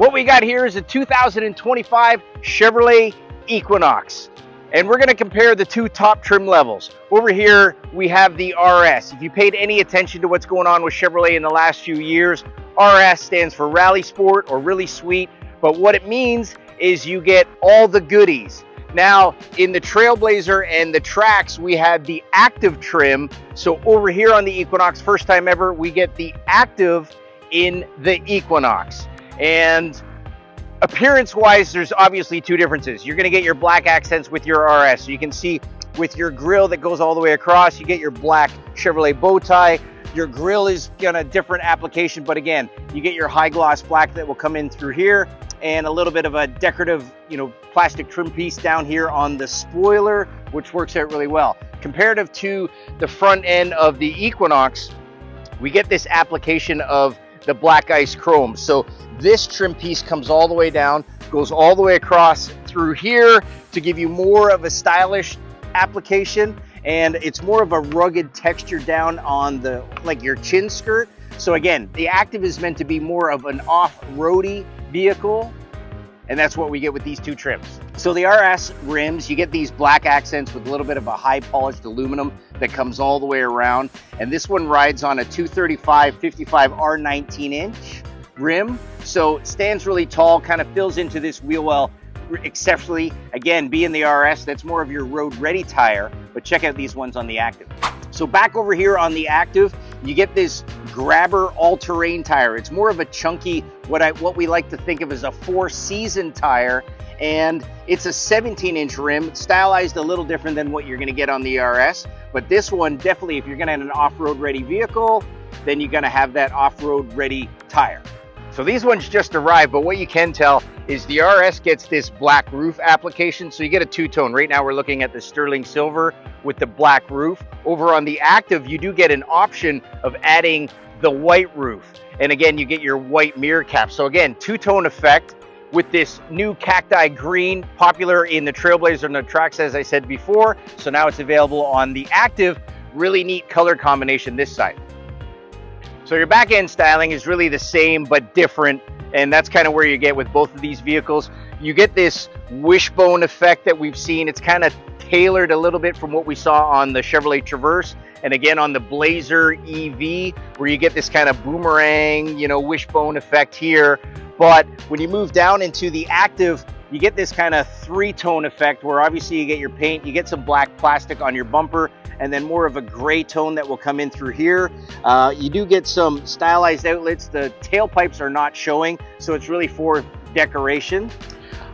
What we got here is a 2025 Chevrolet Equinox. And we're gonna compare the two top trim levels. Over here, we have the RS. If you paid any attention to what's going on with Chevrolet in the last few years, RS stands for Rally Sport or Really Sweet. But what it means is you get all the goodies. Now, in the Trailblazer and the Trax, we have the Activ trim. So over here on the Equinox, first time ever, we get the Activ in the Equinox. And appearance-wise, there's obviously two differences. You're gonna get your black accents with your RS. So you can see with your grille that goes all the way across, you get your black Chevrolet bow tie. Your grille is gonna different application, but again, you get your high gloss black that will come in through here and a little bit of a decorative, plastic trim piece down here on the spoiler, which works out really well. Comparative to the front end of the Equinox, we get this application of the black ice chrome. So this trim piece comes all the way down, goes all the way across through here to give you more of a stylish application, and it's more of a rugged texture down on the your chin skirt. So again, the Activ is meant to be more of an off-roady vehicle, and that's what we get with these two trims. So the RS rims, you get these black accents with a little bit of a high polished aluminum that comes all the way around. And this one rides on a 235/55 R19 inch rim. So it stands really tall, kind of fills into this wheel well exceptionally. Again, being the RS, that's more of your road ready tire, but check out these ones on the Activ. So back over here on the Activ, you get this grabber all-terrain tire. It's more of a chunky, what we like to think of as a four-season tire, and it's a 17-inch rim, stylized a little different than what you're gonna get on the RS, but this one definitely, if you're gonna have an off-road ready vehicle, then you're gonna have that off-road ready tire. So these ones just arrived, but what you can tell is the RS gets this black roof application, so you get a two-tone. Right now we're looking at the sterling silver with the black roof. Over on the Activ, you do get an option of adding the white roof. And again, you get your white mirror cap. So again, two-tone effect with this new cacti green, popular in the Trailblazer and the Trax, as I said before. So now it's available on the Activ. Really neat color combination this side. So your back end styling is really the same but different, and that's kind of where you get with both of these vehicles. You get this wishbone effect that we've seen. It's kind of tailored a little bit from what we saw on the Chevrolet Traverse, and again on the Blazer EV, where you get this kind of boomerang, wishbone effect here. But when you move down into the Activ, you get this kind of three-tone effect where obviously you get your paint, you get some black plastic on your bumper, and then more of a gray tone that will come in through here. You do get some stylized outlets. The tailpipes are not showing, so it's really for decoration.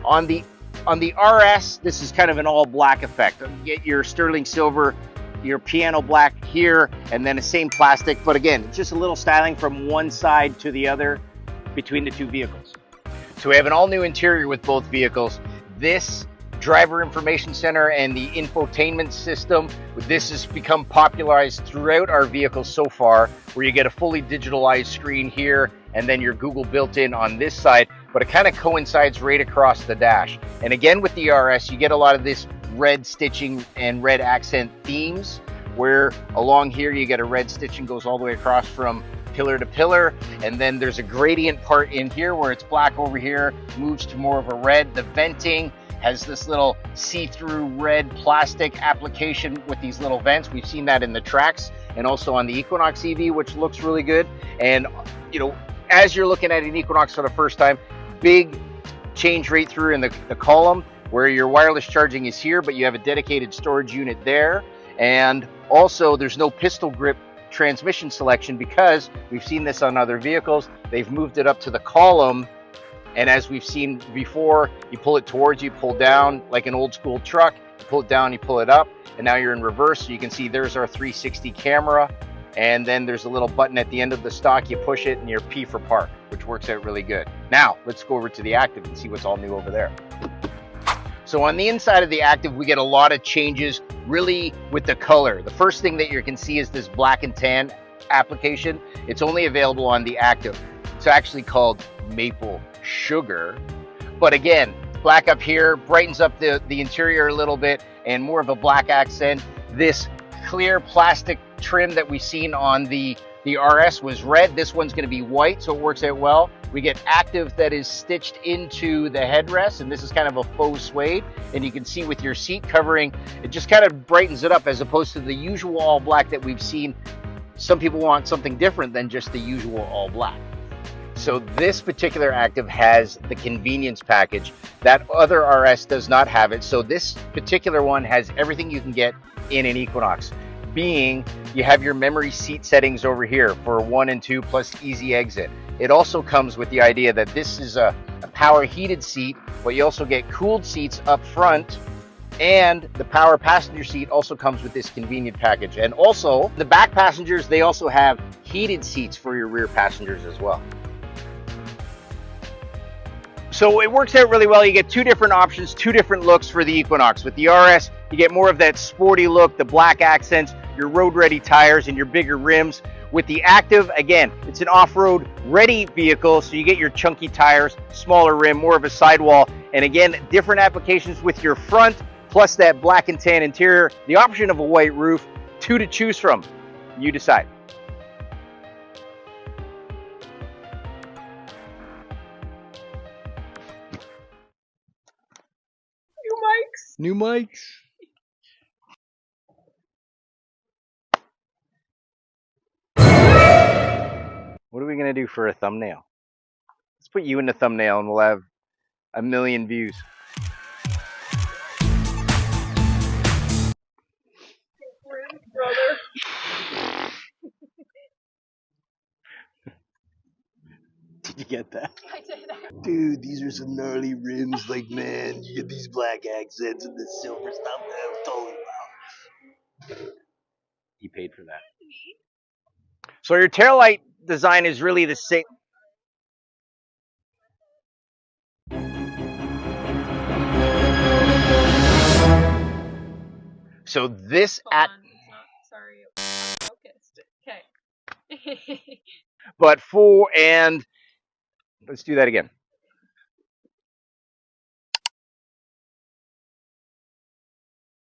On the RS, this is kind of an all black effect. You get your sterling silver, your piano black here, and then the same plastic, but again, it's just a little styling from one side to the other between the two vehicles. So we have an all new interior with both vehicles. This driver information center and the infotainment system, this has become popularized throughout our vehicles so far, where you get a fully digitalized screen here and then your Google built-in on this side, but it kind of coincides right across the dash. And again with the RS, you get a lot of this red stitching and red accent themes, where along here you get a red stitching goes all the way across from pillar to pillar, and then there's a gradient part in here where it's black over here, moves to more of a red. The venting has this little see-through red plastic application with these little vents. We've seen that in the Trax and also on the Equinox EV, which looks really good. And as you're looking at an Equinox for the first time, big change right through in the column, where your wireless charging is here, but you have a dedicated storage unit there. And also there's no pistol grip transmission selection, because we've seen this on other vehicles. They've moved it up to the column, and as we've seen before, you pull it towards you, pull down like an old school truck, you pull it down, you pull it up, and now you're in reverse. So you can see there's our 360 camera, and then there's a little button at the end of the stock. You push it and you're P for park, which works out really good. Now let's go over to the Activ and see what's all new over there. So on the inside of the Activ, we get a lot of changes really with the color. The first thing that you can see is this black and tan application. It's only available on the Activ. It's actually called Maple Sugar. But again, black up here brightens up the interior a little bit, and more of a black accent. This clear plastic trim that we've seen on the RS was red. This one's going to be white, so it works out well. We get Activ that is stitched into the headrest, and this is kind of a faux suede. And you can see with your seat covering, it just kind of brightens it up as opposed to the usual all black that we've seen. Some people want something different than just the usual all black. So this particular Activ has the convenience package. That other RS does not have it. So this particular one has everything you can get in an Equinox. Being you have your memory seat settings over here for 1 and 2 plus easy exit. It also comes with the idea that this is a power heated seat, but you also get cooled seats up front, and the power passenger seat also comes with this convenient package. And also the back passengers, they also have heated seats for your rear passengers as well. So it works out really well. You get two different options, two different looks for the Equinox. With the RS, you get more of that sporty look, the black accents, your road-ready tires, and your bigger rims. With the Activ, again, it's an off-road ready vehicle, so you get your chunky tires, smaller rim, more of a sidewall, and again, different applications with your front, plus that black and tan interior, the option of a white roof, two to choose from. You decide. New mics. What are we going to do for a thumbnail? Let's put you in the thumbnail and we'll have 1 million views. Brother. Did you get that? I did. Dude, these are some gnarly rims. Like, man, you get these black accents and this silver stuff. That was totally wow. He paid for that. So your taillight design is really the same. So this Sorry, I'm focused. Okay. But for, and let's do that again.